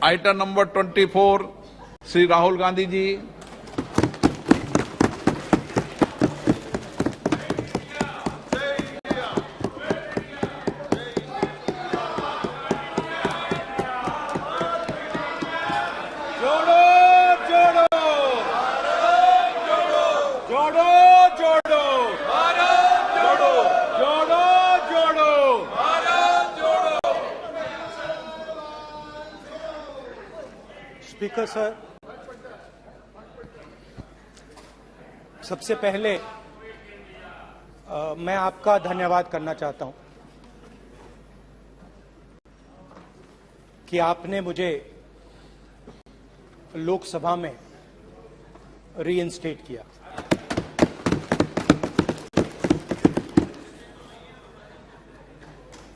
Item number 24 Shri Rahul Gandhi ji. जोड़ो जोड़ो जोड़ो जोड़ो भारत जोड़ो जोड़ो जोड़ो भारत जोड़ो। स्पीकर सर, सबसे पहले मैं आपका धन्यवाद करना चाहता हूं कि आपने मुझे लोकसभा में रीइंस्टेट किया।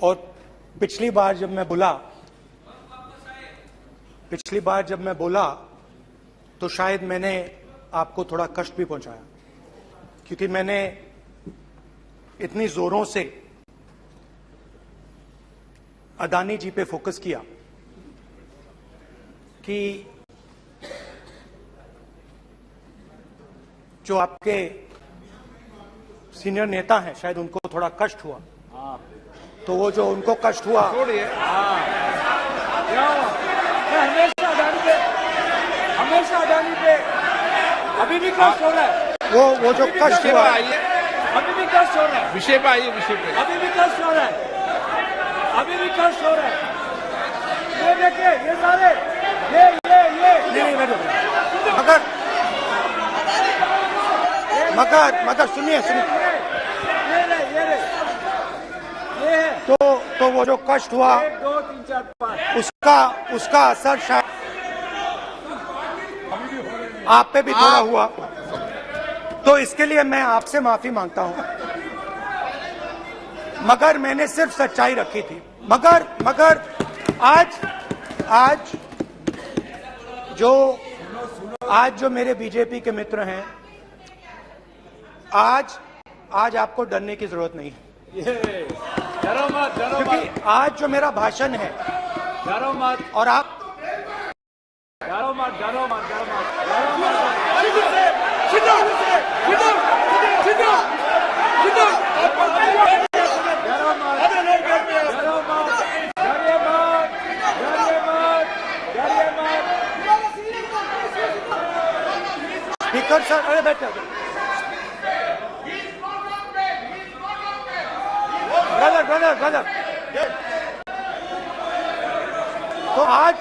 और पिछली बार जब मैं बोला तो शायद मैंने आपको थोड़ा कष्ट भी पहुंचाया, क्योंकि मैंने इतनी जोरों से अदानी जी पे फोकस किया कि जो आपके सीनियर नेता हैं शायद उनको थोड़ा कष्ट हुआ। तो वो जो उनको कष्ट हुआ, हमेशा अडानी पे अभी भी कष्ट हो रहा है। वो जो कष्ट हुआ, अभी भी कष्ट हो रहा है। विषय पे आइए, विषय पे। अभी भी कष्ट हो रहा है। अभी भी कष्ट हो रहा है। ये देखिए, ये सारे नहीं मगर सुनिए ये है। तो वो जो कष्ट हुआ 1 2 3 4 5 उसका असर शायद आप पे भी थोड़ा हुआ। तो इसके लिए मैं आपसे माफी मांगता हूं, मगर मैंने सिर्फ सच्चाई रखी थी। मगर आज जो मेरे बीजेपी के मित्र हैं, आज आपको डरने की जरूरत नहीं है, डरो मत, क्योंकि आज जो मेरा भाषण है, डरो मत, और आप डरो मत। स्पीकर सर, अरे बैठे ब्रदर। तो आज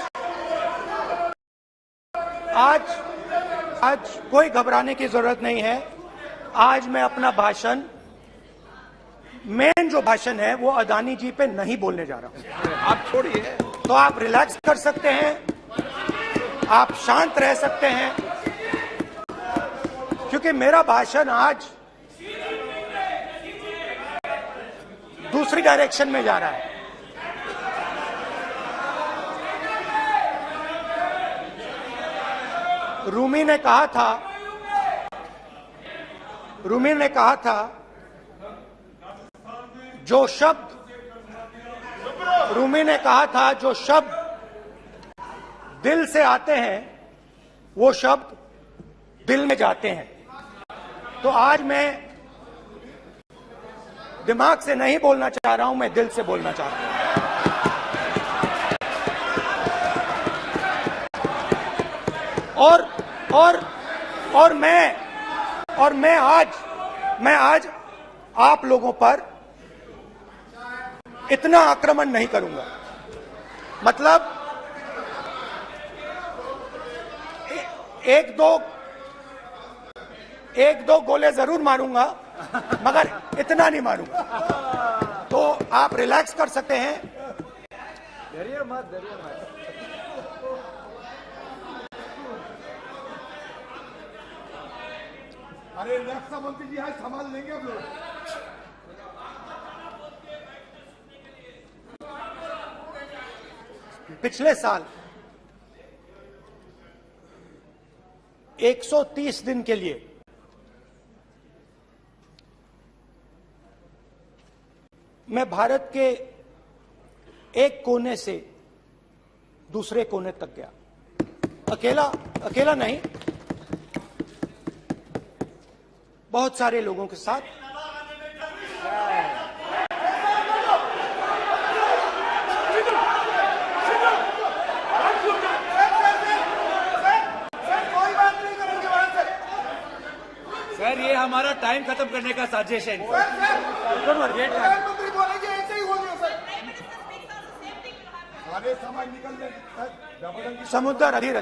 कोई घबराने की जरूरत नहीं है। आज मैं अपना भाषण, मेन जो भाषण है वो अदानी जी पे नहीं बोलने जा रहा हूं। आप छोड़िए, तो आप रिलैक्स कर सकते हैं, आप शांत रह सकते हैं, क्योंकि मेरा भाषण आज दूसरी डायरेक्शन में जा रहा है। रूमी ने कहा था जो शब्द दिल से आते हैं वो शब्द दिल में जाते हैं। तो आज मैं दिमाग से नहीं बोलना चाह रहा हूं, मैं दिल से बोलना चाह रहा हूं। और मैं आज आप लोगों पर इतना आक्रमण नहीं करूंगा। मतलब एक दो गोले जरूर मारूंगा, मगर इतना नहीं मारूंगा। तो आप रिलैक्स कर सकते हैं। डरिए मत। अरे रक्षा मंत्री जी आज संभाल लेंगे हम लोग। पिछले साल 130 दिन के लिए मैं भारत के एक कोने से दूसरे कोने तक गया। अकेला नहीं, बहुत सारे लोगों के साथ। सर ये हमारा टाइम खत्म करने का साजिश है। प्रधानमंत्री बोलेंगे ऐसे ही होगा सर। सारे समाज निकल जाए। समुद्र अधीर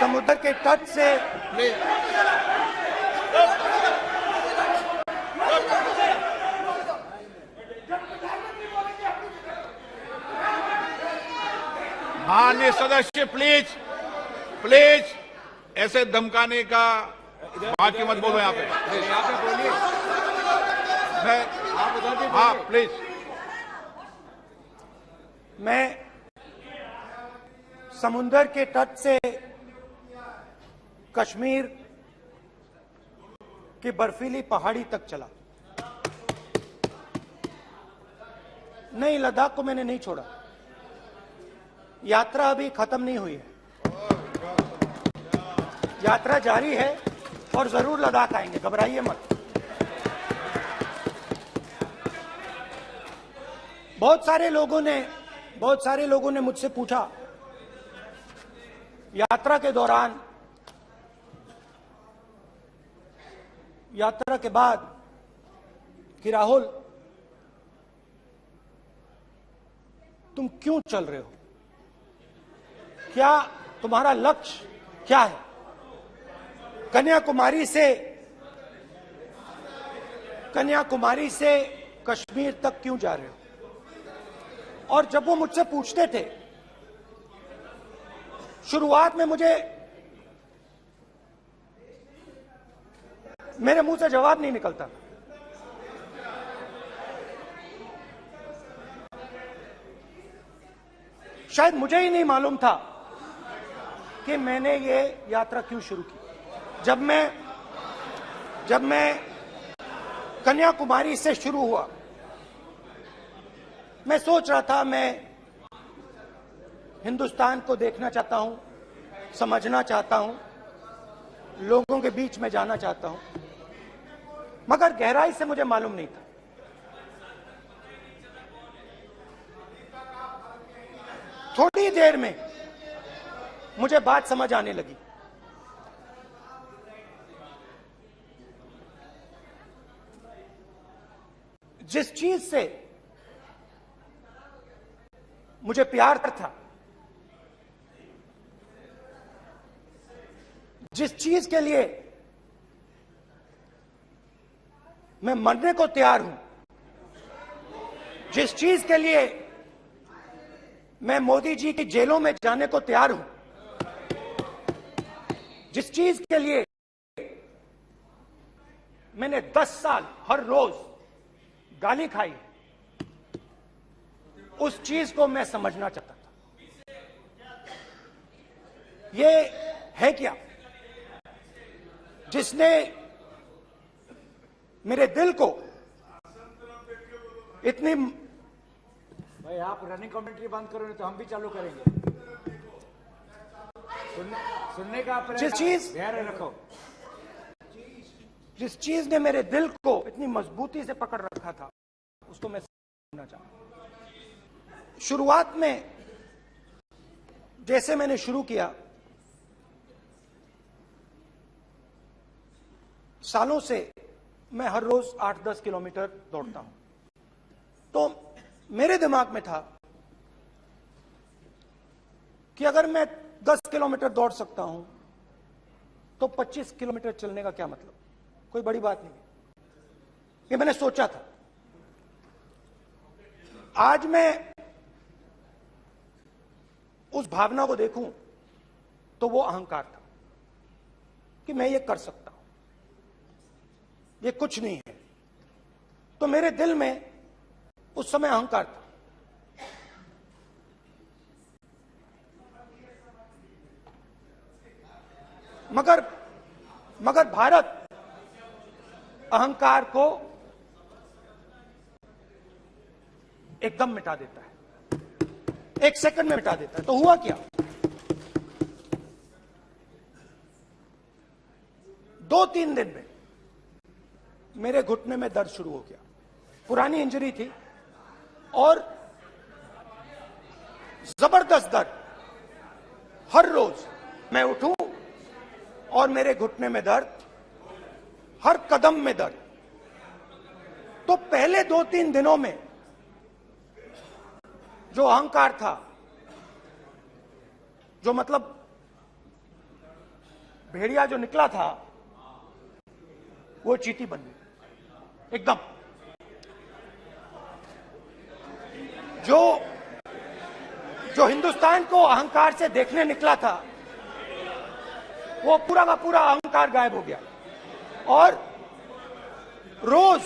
समुद्र के तट से माननीय सदस्य प्लीज ऐसे धमकाने का बात की मत बोलो यहाँ पे। बोलिए। हाँ प्लीज। मैं समुद्र के तट से कश्मीर की बर्फीली पहाड़ी तक चला। नहीं, लद्दाख को मैंने नहीं छोड़ा। यात्रा अभी खत्म नहीं हुई है, यात्रा जारी है और जरूर लद्दाख आएंगे, घबराइए मत। बहुत सारे लोगों ने मुझसे पूछा यात्रा के दौरान, यात्रा के बाद कि राहुल तुम क्यों चल रहे हो, क्या तुम्हारा लक्ष्य क्या है, कन्याकुमारी से कश्मीर तक क्यों जा रहे हो। और जब वो मुझसे पूछते थे, शुरुआत में मेरे मुंह से जवाब नहीं निकलता। शायद मुझे ही नहीं मालूम था कि मैंने ये यात्रा क्यों शुरू की। जब मैं कन्याकुमारी से शुरू हुआ, मैं सोच रहा था मैं हिंदुस्तान को देखना चाहता हूं, समझना चाहता हूं, लोगों के बीच में जाना चाहता हूं, मगर गहराई से मुझे मालूम नहीं था। थोड़ी देर में मुझे बात समझ आने लगी। जिस चीज से मुझे प्यार था, जिस चीज के लिए मैं मरने को तैयार हूं, जिस चीज के लिए मैं मोदी जी की जेलों में जाने को तैयार हूं, जिस चीज के लिए मैंने 10 साल हर रोज गाली खाई, उस चीज को मैं समझना चाहता था। ये है क्या जिसने मेरे दिल को इतनी। भाई आप रनिंग कमेंट्री बंद करो नहीं तो हम भी चालू करेंगे। सुनने का आप जिस चीज धैर्य रखो। जिस चीज ने मेरे दिल को इतनी मजबूती से पकड़ रखा था, उसको मैं समझना चाहता। शुरुआत में जैसे मैंने शुरू किया, सालों से मैं हर रोज 8-10 किलोमीटर दौड़ता हूं, तो मेरे दिमाग में था कि अगर मैं 10 किलोमीटर दौड़ सकता हूं तो 25 किलोमीटर चलने का क्या मतलब, कोई बड़ी बात नहीं। ये मैंने सोचा था। आज मैं उस भावना को देखूं तो वो अहंकार था कि मैं ये कर सकता हूं, ये कुछ नहीं है। तो मेरे दिल में उस समय अहंकार था। मगर भारत अहंकार को एकदम मिटा देता है, 1 सेकंड में मिटा देता है। तो हुआ क्या, 2-3 दिन में मेरे घुटने में दर्द शुरू हो गया। पुरानी इंजरी थी और जबरदस्त दर्द। हर रोज मैं उठूं और मेरे घुटने में दर्द, हर कदम में दर्द। तो पहले 2-3 दिनों में जो अहंकार था, जो मतलब भेड़िया जो निकला था, वो चींटी बन गई एकदम। जो हिंदुस्तान को अहंकार से देखने निकला था, वो पूरा का पूरा अहंकार गायब हो गया। और रोज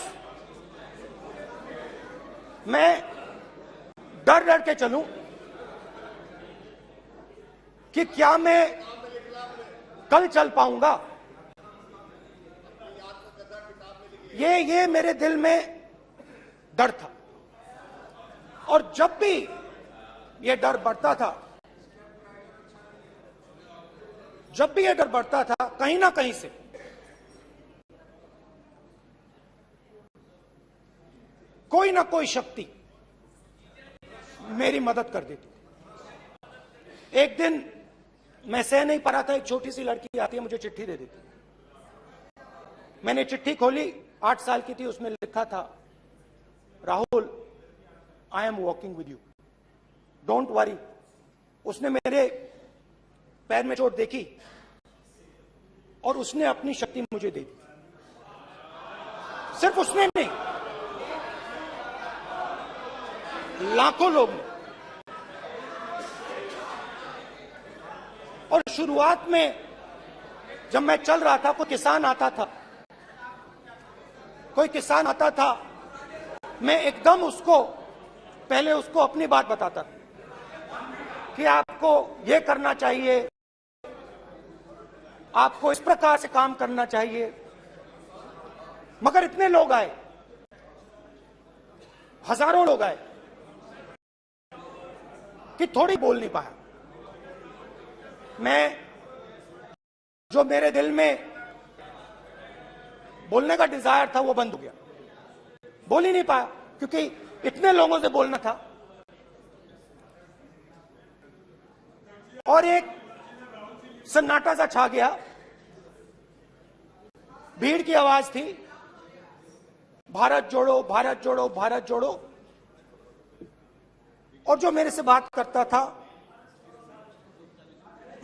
मैं डर डर के चलूं कि क्या मैं कल चल पाऊंगा। ये मेरे दिल में डर था। और जब भी ये डर बढ़ता था, कहीं ना कहीं से कोई ना कोई शक्ति मेरी मदद कर देती थी। एक दिन मैं सह नहीं पा रहा था, एक छोटी सी लड़की आती है, मुझे चिट्ठी दे देती। मैंने चिट्ठी खोली, 8 साल की थी, उसमें लिखा था, Rahul, I am walking with you, don't worry. उसने मेरे पैर में चोट देखी और उसने अपनी शक्ति मुझे दे दी। सिर्फ उसने नहीं, लाखों लोग ने। और शुरुआत में जब मैं चल रहा था, कोई किसान आता था, मैं एकदम पहले उसको अपनी बात बताता था कि आपको ये करना चाहिए, आपको इस प्रकार से काम करना चाहिए। मगर इतने लोग आए, हजारों लोग आए, कि थोड़ी बोल नहीं पाया। जो मेरे दिल में बोलने का डिजायर था, वो बंद हो गया। बोल ही नहीं पाया, क्योंकि इतने लोगों से बोलना था। और एक सन्नाटा सा छा गया। भीड़ की आवाज थी, भारत जोड़ो, भारत जोड़ो, भारत जोड़ो। और जो मेरे से बात करता था,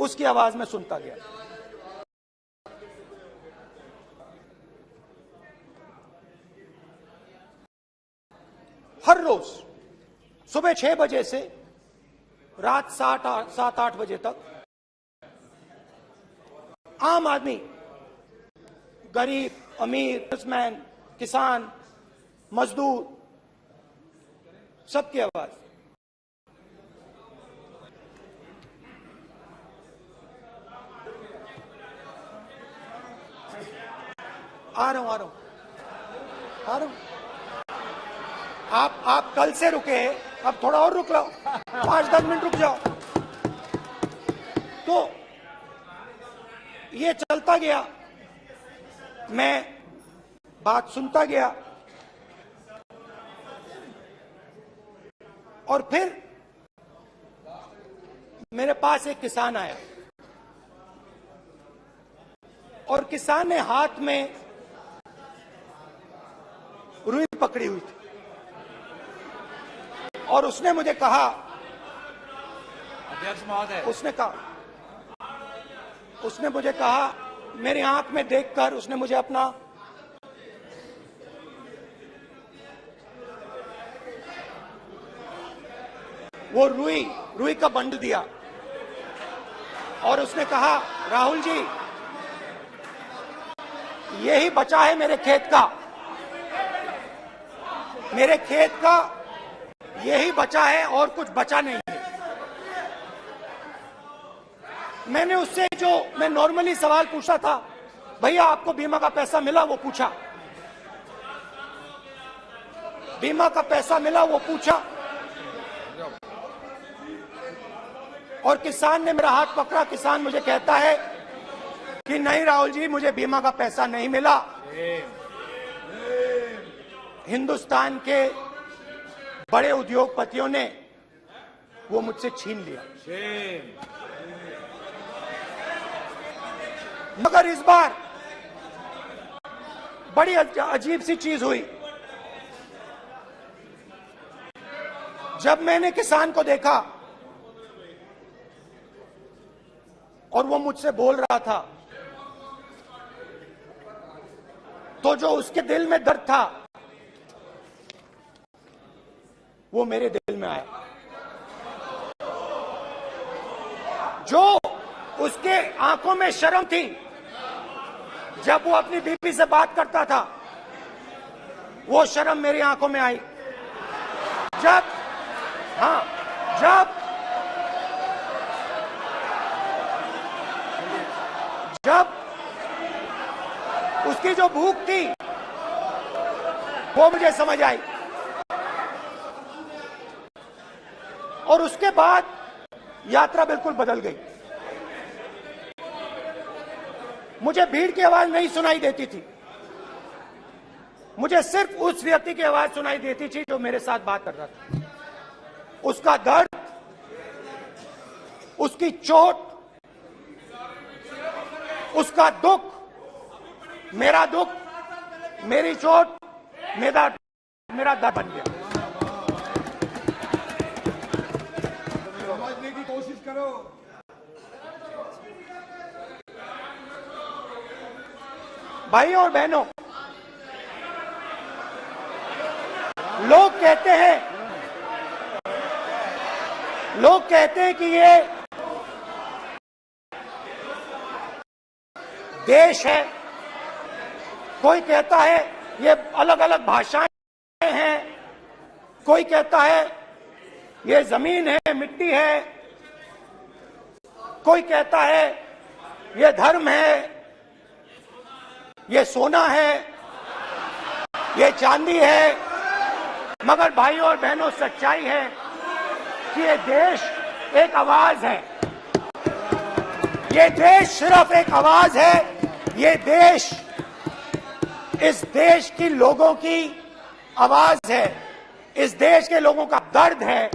उसकी आवाज में सुनता गया। हर रोज सुबह 6 बजे से रात 7-8 बजे तक आम आदमी, गरीब, अमीर, बिजनेसमैन, किसान, मजदूर, सबकी आवाज। आ रहा हूं। आप कल से रुके, अब थोड़ा और रुक लो, 5-10 मिनट रुक जाओ। तो ये चलता गया, मैं बात सुनता गया। और फिर मेरे पास एक किसान आया, और किसान ने हाथ में रुई पकड़ी हुई थी, और उसने मुझे कहा, अध्यक्ष महोदय, उसने मुझे कहा, मेरी आंख में देखकर उसने मुझे अपना वो रुई का बंडल दिया, और उसने कहा, राहुल जी, यही बचा है मेरे खेत का, यही बचा है, और कुछ बचा नहीं है। मैंने उससे जो मैं नॉर्मली सवाल पूछा था, भैया आपको बीमा का पैसा मिला, वो पूछा। बीमा का पैसा मिला, वो पूछा। और किसान ने मेरा हाथ पकड़ा। किसान मुझे कहता है कि नहीं राहुल जी, मुझे बीमा का पैसा नहीं मिला, हिंदुस्तान के बड़े उद्योगपतियों ने वो मुझसे छीन लिया। मगर इस बार बड़ी अजीब सी चीज हुई। जब मैंने किसान को देखा और वो मुझसे बोल रहा था, तो जो उसके दिल में दर्द था वो मेरे दिल में आया। जो उसके आंखों में शर्म थी जब वो अपनी बीवी से बात करता था, वो शर्म मेरी आंखों में आई। जब उसकी जो भूख थी वो मुझे समझ आई। और उसके बाद यात्रा बिल्कुल बदल गई। मुझे भीड़ की आवाज नहीं सुनाई देती थी, मुझे सिर्फ उस व्यक्ति की आवाज सुनाई देती थी जो मेरे साथ बात कर रहा था। उसका दर्द, उसकी चोट, उसका दुख, मेरा दुख, मेरी चोट, मेरा दर्द बन गया। समझने की कोशिश करो। भाइयों और बहनों, लोग कहते हैं कि ये देश है, कोई कहता है ये अलग अलग भाषाएं हैं, कोई कहता है ये जमीन है, मिट्टी है, कोई कहता है ये धर्म है, ये सोना है, ये चांदी है। मगर भाइयों और बहनों, सच्चाई है कि ये देश एक आवाज है। ये देश सिर्फ एक आवाज है। ये देश, इस देश की लोगों की आवाज है। इस देश के लोगों का दर्द है,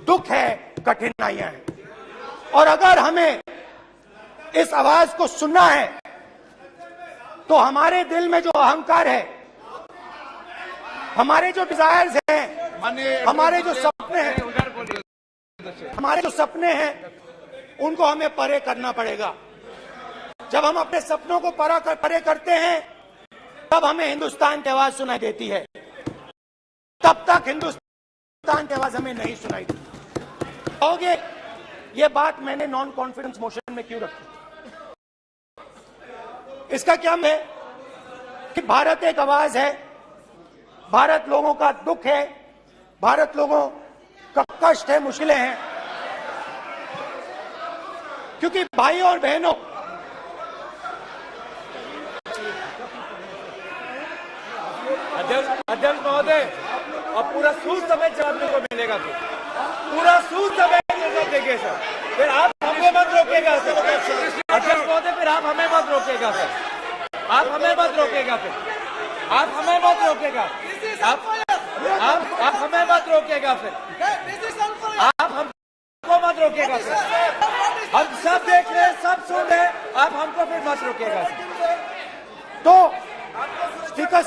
दुख है, कठिनाइयां हैं। और अगर हमें इस आवाज को सुनना है तो हमारे दिल में जो अहंकार है, हमारे जो डिजायर्स हैं, हमारे जो सपने हैं, उनको हमें परे करना पड़ेगा। जब हम अपने सपनों को परे करते हैं, तब हमें हिंदुस्तान की आवाज सुनाई देती है। तब तक हिंदुस्तान की आवाज हमें नहीं सुनाई देती। कहोगे ये बात मैंने नॉन कॉन्फिडेंस मोशन में क्यों रखी? इसका क्या है कि भारत एक आवाज है, भारत लोगों का दुख है, भारत लोगों का कष्ट है, मुश्किलें हैं। क्योंकि भाइयों और बहनों, अध्यक्ष महोदय, और पूरा सूद समेत जवाब को मिलेगा, तो पूरा सूद समेत जवाब देंगे सर। फिर आप हमें मत रोकेगा सर। अध्यक्ष महोदय, फिर आप हमें मत रोकेगा सर। आप हमें मत रोकेगा फिर। आप हमें मत रोकेगा। आप हमें मत रोकेगा फिर। आप हमको मत रोकेगा सर। हम सब देख रहे हैं, सब सुन रहे हैं, आप हमको फिर मत रोकेगा सर। तो स्पीकर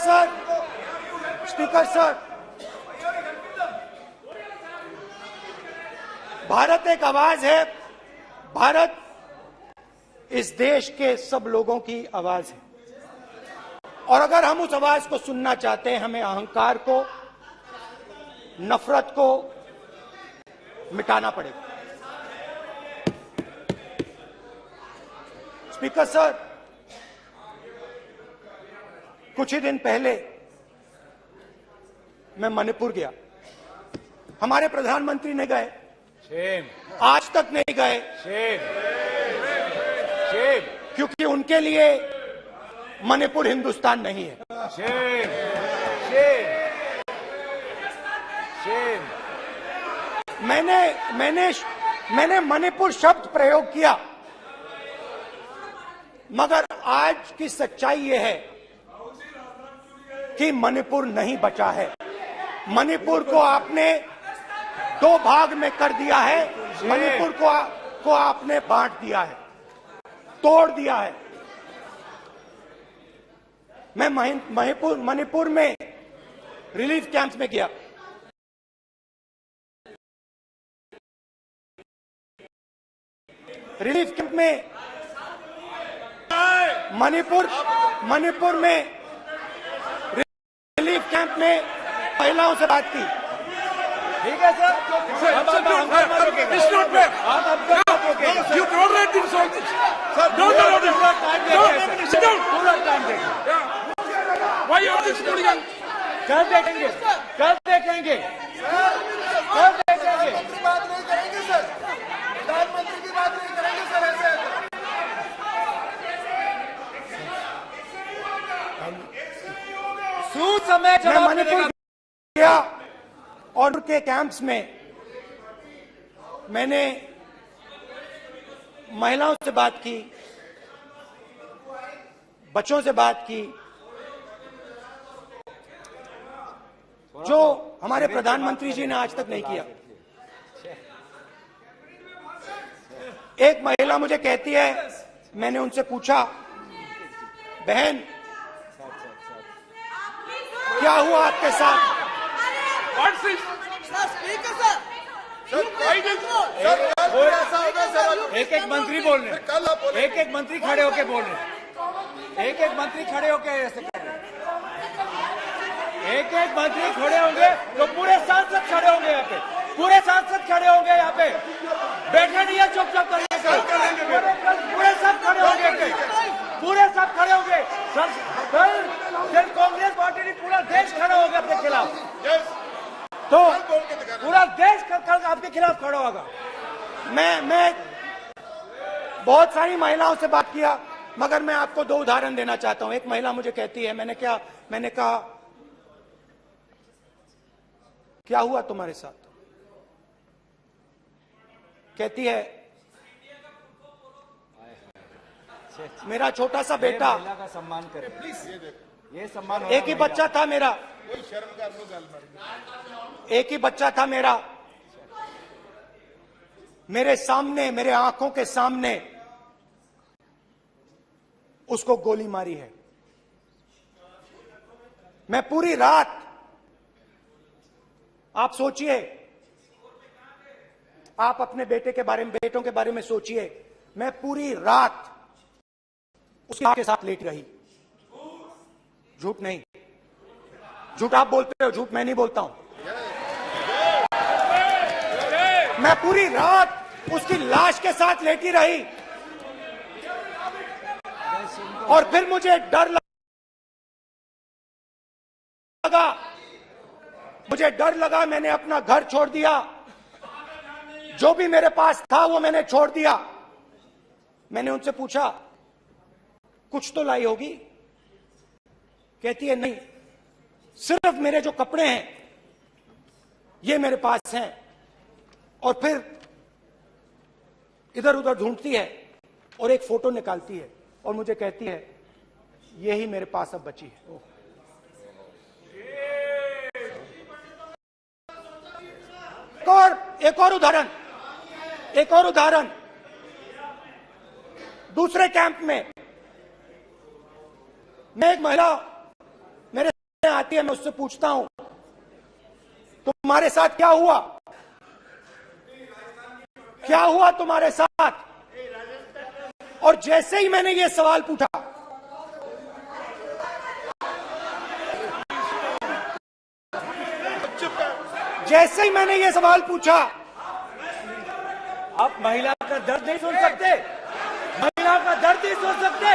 सर, भारत एक आवाज है। भारत इस देश के सब लोगों की आवाज है। और अगर हम उस आवाज को सुनना चाहते हैं, हमें अहंकार को, नफरत को मिटाना पड़ेगा। स्पीकर सर, कुछ ही दिन पहले मैं मणिपुर गया। हमारे प्रधानमंत्री ने गए, आज तक नहीं गए, क्योंकि उनके लिए मणिपुर हिंदुस्तान नहीं है। मैंने मणिपुर शब्द प्रयोग किया, मगर आज की सच्चाई यह है कि मणिपुर नहीं बचा है। मणिपुर को आपने दो भाग में कर दिया है। मणिपुर को आपने बांट दिया है, तोड़ दिया है। मैं मणिपुर में रिलीफ कैंप्स में गया। रिलीफ कैंप में मणिपुर में रिलीफ कैंप में महिलाओं से बात की। ठीक है सर, अब आप हंगामा रोकेंगे। It's not fair. आप हमको मत रोकेंगे sir. You tolerate this all this. Sir, don't tolerate पूरा this. टाइम No, देंगे sit सर, down. पूरा टाइम देंगे। Yeah. Why you are this hooligan? कल देखेंगे, कल देखेंगे, कल देखेंगे। प्रधानमंत्री बात नहीं करेंगे सर, प्रधानमंत्री की बात नहीं करेंगे सर ऐसे। सुसमय मैं जवाब मणिपुर मिलेगा। गया और उनके कैंप्स में मैंने महिलाओं से बात की, बच्चों से बात की, जो हमारे प्रधानमंत्री जी ने आज तक नहीं किया। एक महिला मुझे कहती है, मैंने उनसे पूछा, बहन क्या हुआ आपके साथ? What's this? एक एक मंत्री बोल रहे हैं, एक एक मंत्री खड़े होके बोल रहे हैं, एक एक मंत्री खड़े होके ऐसे कर रहे हैं। एक एक मंत्री खड़े होंगे तो पूरे सांसद खड़े होंगे यहाँ पे, पूरे सांसद खड़े होंगे यहाँ पे। बैठे नहीं है चुपचाप करके पूरे सब खड़े होंगे, पूरे सब खड़े होंगे। कल कांग्रेस पार्टी ने पूरा देश खड़ा होगा आपके खिलाफ, तो पूरा देश कल आपके खिलाफ खड़ा होगा। मैं बहुत सारी महिलाओं से बात किया, मगर मैं आपको दो उदाहरण देना चाहता हूं। एक महिला मुझे कहती है, मैंने कहा क्या हुआ तुम्हारे साथ? कहती है, मेरा छोटा सा बेटा, महिला का सम्मान करें प्लीज, ये सम्मान। एक ही बच्चा था मेरा, एक ही बच्चा था मेरा, मेरे सामने, मेरे आंखों के सामने उसको गोली मारी है। मैं पूरी रात, आप सोचिए, आप अपने बेटे के बारे में, बेटों के बारे में सोचिए। मैं पूरी रात उसके साथ लेट रही। झूठ नहीं, झूठ आप बोलते हो, झूठ मैं नहीं बोलता हूं। मैं पूरी रात उसकी लाश के साथ लेटी रही और फिर मुझे डर लगा, मैंने अपना घर छोड़ दिया, जो भी मेरे पास था वो मैंने छोड़ दिया। मैंने उनसे पूछा, कुछ तो लाई होगी? कहती है, नहीं, सिर्फ मेरे जो कपड़े हैं ये मेरे पास हैं। और फिर इधर उधर ढूंढती है और एक फोटो निकालती है और मुझे कहती है, यही मेरे पास अब बची है। एक और उदाहरण, दूसरे कैंप में मैं, एक महिला मेरे सामने आती है, मैं उससे पूछता हूं, तुम्हारे साथ क्या हुआ? क्या हुआ तुम्हारे साथ? और जैसे ही मैंने ये सवाल पूछा, आप महिला का दर्द नहीं सुन सकते, महिला का दर्द नहीं सुन सकते,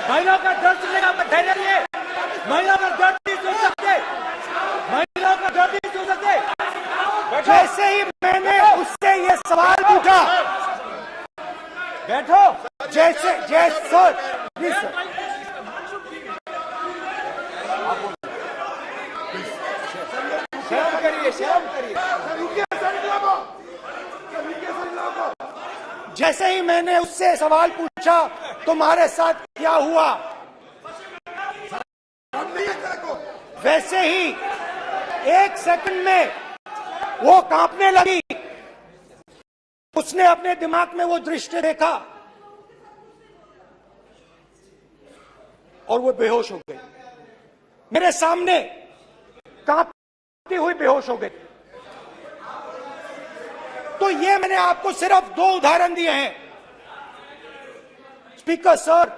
महिला का दर्द सुनने का धैर्य नहीं है, महिला का दर्द नहीं सुन सकते, महिला का दर्द नहीं सुन सकते। जैसे ही मैंने उससे ये सवाल पूछा, बैठो, सर प्लीज सर, शर्म करिए, शर्म करिए। जैसे ही मैंने उससे सवाल पूछा तुम्हारे साथ क्या हुआ, वैसे ही 1 सेकंड में वो कांपने लगी। उसने अपने दिमाग में वो दृश्य देखा और वो बेहोश हो गई। मेरे सामने कांपती हुई बेहोश हो गई। तो ये मैंने आपको सिर्फ 2 उदाहरण दिए हैं। स्पीकर सर,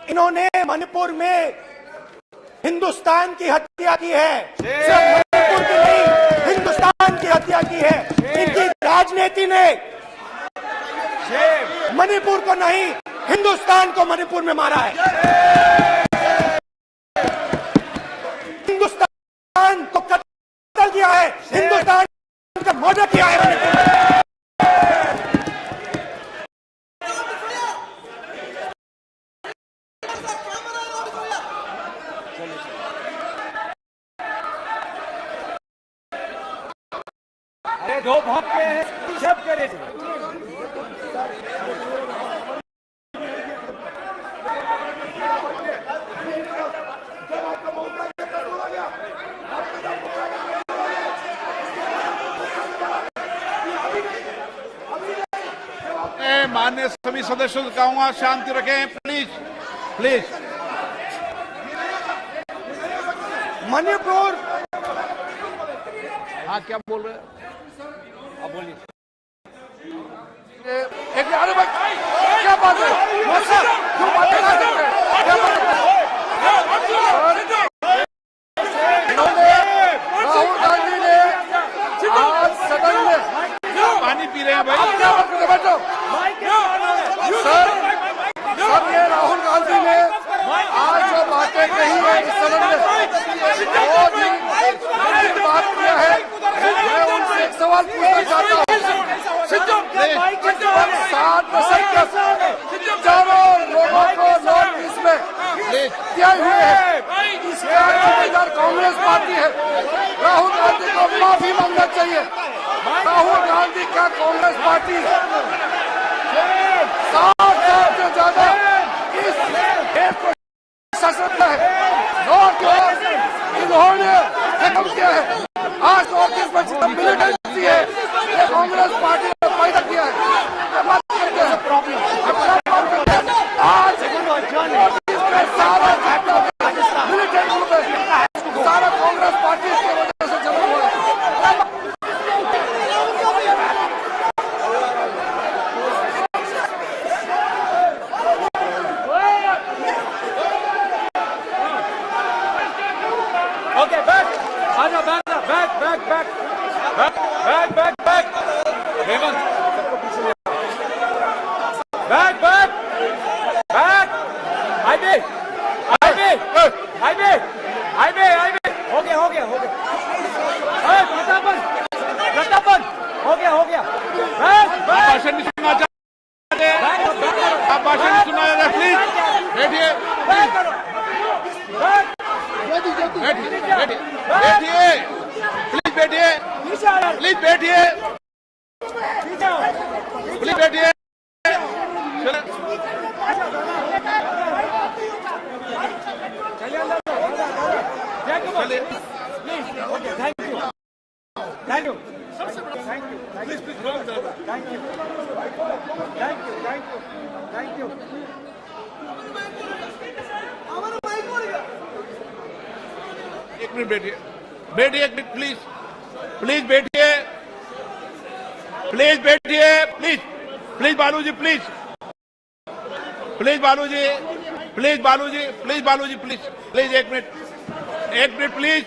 इन्होंने मणिपुर में हिंदुस्तान की हत्या की है। सिर्फ मणिपुर की नहीं, हिंदुस्तान की हत्या की है। इनकी राजनीति ने मणिपुर को नहीं, हिंदुस्तान को मणिपुर में मारा है। हिंदुस्तान को कत्ल किया है, हिंदुस्तान का मर्डर किया है मणिपुर में। अरे 2 भाग पे हैं, सब करे माननीय सभी सदस्यों से कहूंगा शांति रखें, प्लीज प्लीज। मणिपुर, हाँ क्या बोल रहे हैं? अब बोलिए। एक अरे भाई क्या बात है? क्यों बात कर रहे हैं? क्या बात है? राहुल गांधी ने आज सदन में पानी पी रहे हैं भाई। क्या बात कर रहे हो? सर ये राहुल गांधी ने आज जो बातें कही है इस सदन में बहुत ही गंभीर बात किया है। मैं उनसे एक सवाल पूछना चाहता हूँ। 7 दशक तक हजारों लोगों को नॉर्थ ईस्ट में दिए हुए हैं, इसका जिम्मेदार कांग्रेस पार्टी है। राहुल गांधी को माफी मांगना चाहिए। राहुल गांधी का कांग्रेस पार्टी 7 साल से ज्यादा इस देश को शासित है। नॉर्थ ईस्ट इन्होंने खत्म किया है। आज नॉर्थ ईस्ट में जितना मिलिटेंसी है ये कांग्रेस पार्टी ने पैदा किया है। आज नॉर्थ ईस्ट में सारा मिलिटेंट ग्रुप है, सारा कांग्रेस पार्टी की वजह से जमा हुआ है। ओके बैक, आजा back back back back back back back Hemant सबको पीछे ले back back back highway highway highway highway highway हो गया प्रतापन हो गया बैक आप बैक भाषण नहीं सुनना चाहते? आप भाषण नहीं सुनना चाहते? प्लीज बैठिए, बैक करो बैक बैठिए, प्लीज बैठिए, पीछे आ रहा प्लीज बैठिए, पीछे आओ प्लीज बैठिए। चलिए okay thank you thank you thank you एक मिनट बैठिए, बैठिए एक मिनट प्लीज, प्लीज बैठिए, प्लीज बैठिए, please please Baluji, please please Baluji, please Baluji, please Baluji, please please एक मिनट प्लीज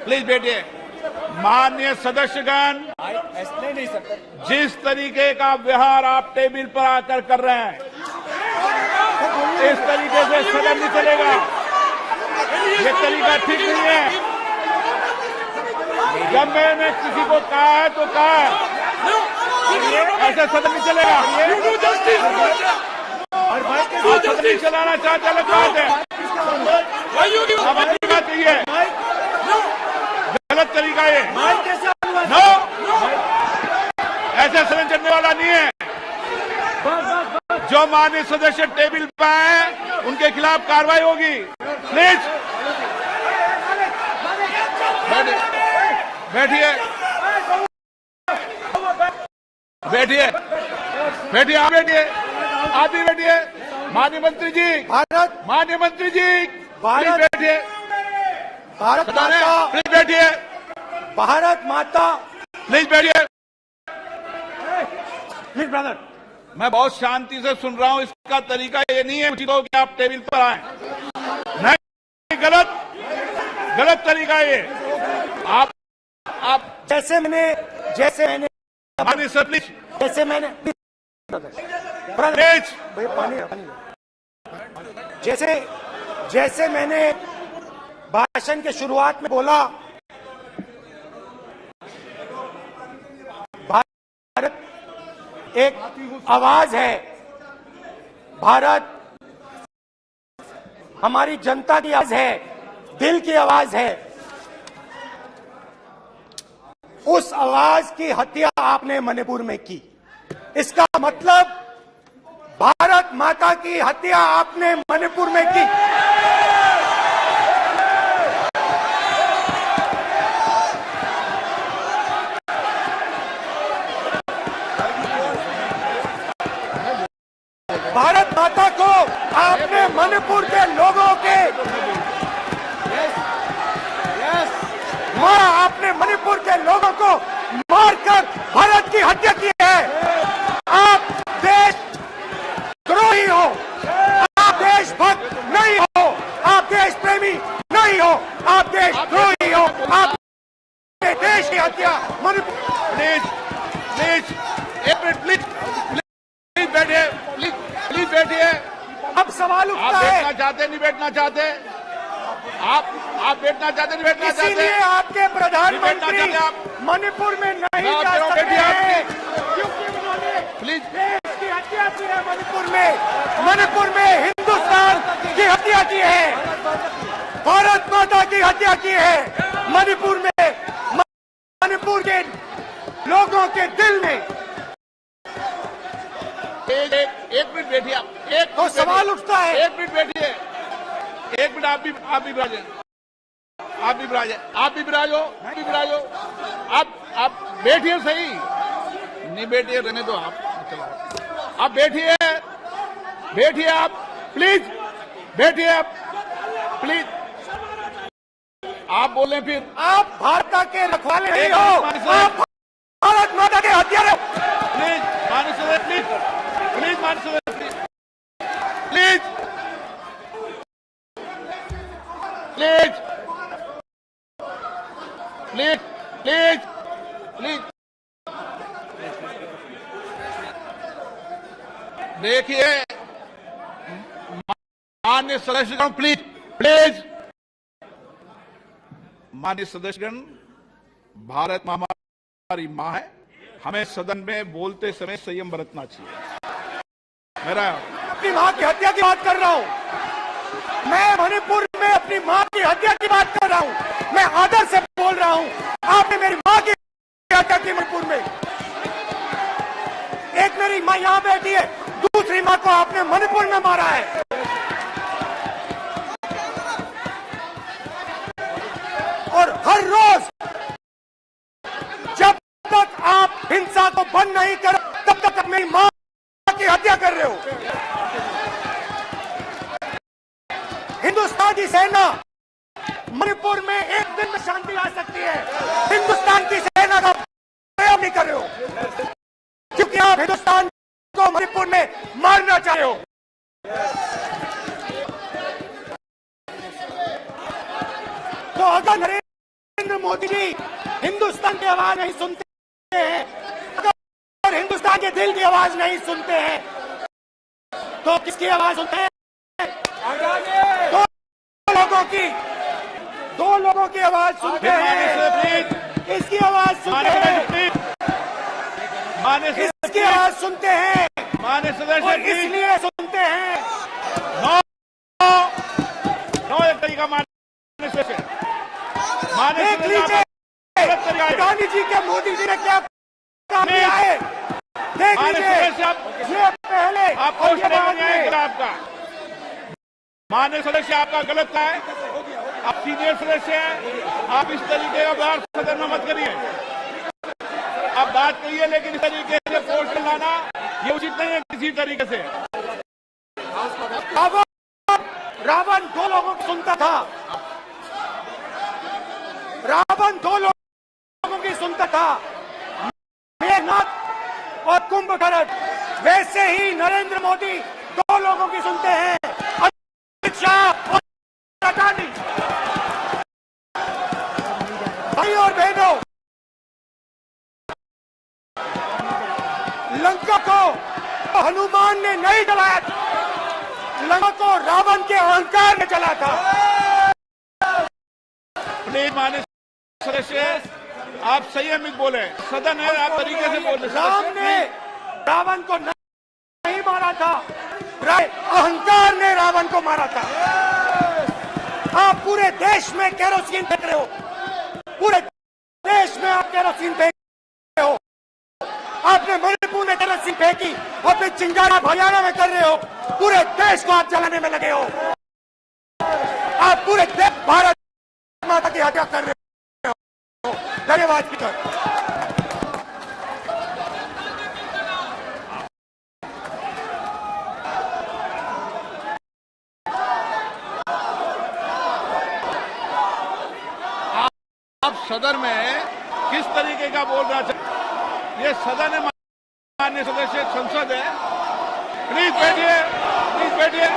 प्लीज बैठिए। माननीय सदस्यगण, नहीं सकता जिस तरीके का व्यवहार आप टेबल पर आकर कर रहे हैं इस तरीके से सदन नहीं चलेगा। ये तरीका ठीक नहीं है। जब मैंने किसी को कहा है तो कहा है, ऐसे सदन नहीं चलेगा। आप सदन नहीं चलाना चाहते अलग बात है, अब अपनी बात है, गलत तरीका है। नो, ऐसे सदन चलने वाला नहीं है। जो माननीय सदस्य टेबल पर आए उनके खिलाफ कार्रवाई होगी। प्लीज बैठिए, बैठिए, बैठिए, आप बैठिए, आप भी बैठिए। माननीय मंत्री जी, भारत माननीय मंत्री जी, भारत- प्लीज बैठिए, भारत माता, प्लीज बैठिए, भारत माता, प्लीज बैठिए। Please brother. मैं बहुत शांति से सुन रहा हूं। इसका तरीका ये नहीं है उचित हो कि आप टेबल पर आए। नहीं, गलत गलत तरीका ये। आप जैसे मैंने माननीय सर प्लीज ब्रदर प्लीज भैया पानी ला। जैसे मैंने भाषण के शुरुआत में बोला, भारत एक आवाज है, भारत हमारी जनता की आवाज है, दिल की आवाज है। उस आवाज की हत्या आपने मणिपुर में की। इसका मतलब भारत माता की हत्या आपने मणिपुर में की। भारत माता को आपने मणिपुर के लोगों के आपने मणिपुर के लोगों को मारकर भारत की हत्या की है। आप देशद्रोही हो, आप देशभक्त नहीं हो, आप देश प्रेमी नहीं हो, आप देशद्रोही हो। आप देश की हत्या मणिपुर। प्लीज प्लीज एक मिनट प्लीज प्लीज बैठिए, प्लीज बैठिए। अब सवाल आप उठता है, बैठना चाहते नहीं बैठना चाहते, आप बैठना चाहते नहीं बैठना चाहते। इसीलिए आपके प्रधानमंत्री बैठना चाहते मणिपुर में नहीं मैं जा आपके सकते बैठिए आप हैं, क्योंकि उन्होंने प्लीज देश की हत्या की है। मणिपुर में हिंदुस्तान की हत्या की है, भारत माता की हत्या की है। मणिपुर के लोगों के दिल में एक मिनट बैठिए आप। एक तो मिनट सवाल बैठिए। उठता है, एक मिनट बैठिए, एक मिनट आप भी विराजे, आप भी विराजो, आप बैठिए सही। नहीं बैठिए रहने दो आप बैठिए आप प्लीज बैठिए आप प्लीज। आप बोले फिर आप भारत के रखवाले नहीं हो, आप भारत माता के हत्यारे हो। प्लीज माननीय सदस्य प्लीज माननीय सदस्य प्लीज प्लीज देखिए माननीय सदस्यगण प्लीज माननीय सदस्यगण, भारत माँ हमारी माँ है। हमें सदन में बोलते समय संयम बरतना चाहिए। मेरा अपनी माँ की हत्या की बात कर रहा हूँ, मैं मणिपुर में अपनी माँ की हत्या की बात कर रहा हूँ, मैं आदर से बोल रहा हूँ। आपने मेरी माँ की हत्या की मणिपुर में। एक मेरी माँ यहाँ बैठी है, दूसरी माँ को आपने मणिपुर में मारा है। और हर रोज जब तक आप हिंसा को बंद नहीं करो, तब तक आप मेरी माँ की हत्या कर रहे हो। हिंदुस्तान की सेना मणिपुर में एक दिन में शांति आ सकती है। हिंदुस्तान की सेना का प्रयोग नहीं कर रहे हो, क्योंकि आप हिंदुस्तान को मणिपुर में मारना चाह रहे हो। तो अगर नरेंद्र मोदी जी हिंदुस्तान की आवाज नहीं सुनते हैं, अगर हिंदुस्तान के दिल की आवाज नहीं सुनते हैं, तो किसकी आवाज सुनते हैं? दो लोगों की आवाज सुनते हैं। इसकी आवाज सुनते हैं, इसकी आवाज सुनते हैं, माननीय सदस्य और इसलिए सुनते हैं। नो एक तरीका माननीय सदस्य देख लीजिए गांधी जी के मोदी जी ने क्या काम किया है। देख माननीय लीजिए, सदस्य आप ये पहले आपको और ये उसने बाद नहीं आया में। गला आपका। माननीय सदस्य आपका गलत का है, आप सीनियर सदस्य हैं, आप इस तरीके का व्यवहार सदन में मत करिए। आप बात करिए लेकिन इस तरीके से पोस्ट लाना ये उचित नहीं है किसी तरीके से। रावण दो लोगों को सुनता था, रावण दो लोगों की सुनता था, मेघनाथ और कुंभकर्ण। वैसे ही नरेंद्र मोदी दो लोगों की सुनते हैं, अमित शाह और अडानी। भाई और बहनों, लंका को हनुमान ने नहीं जलाया था, लंका को रावण के अहंकार ने जला था। प्लीज माननीय सदस्य आप संयमित बोले, सदन है, आप तरीके से बोले। राम ने रावण को नहीं मारा था, अहंकार ने रावण को मारा था। आप पूरे देश में केरोसिन फेंक रहे हो, पूरे देश में आप केरोसिन फेंक रहे हो। आपने मणिपुर में केरोसिन फेंकी, अपने चिंगारा हरियाणा में कर रहे हो, पूरे देश को आप जलाने में लगे हो। आप पूरे देश भारत माता की हत्या कर रहे हो। धन्यवाद स्पीकर। आप सदन में किस तरीके का बोल रहा था? ये सदन है, माननीय सदस्य, संसद है। प्लीज बैठिए, प्लीज बैठिए।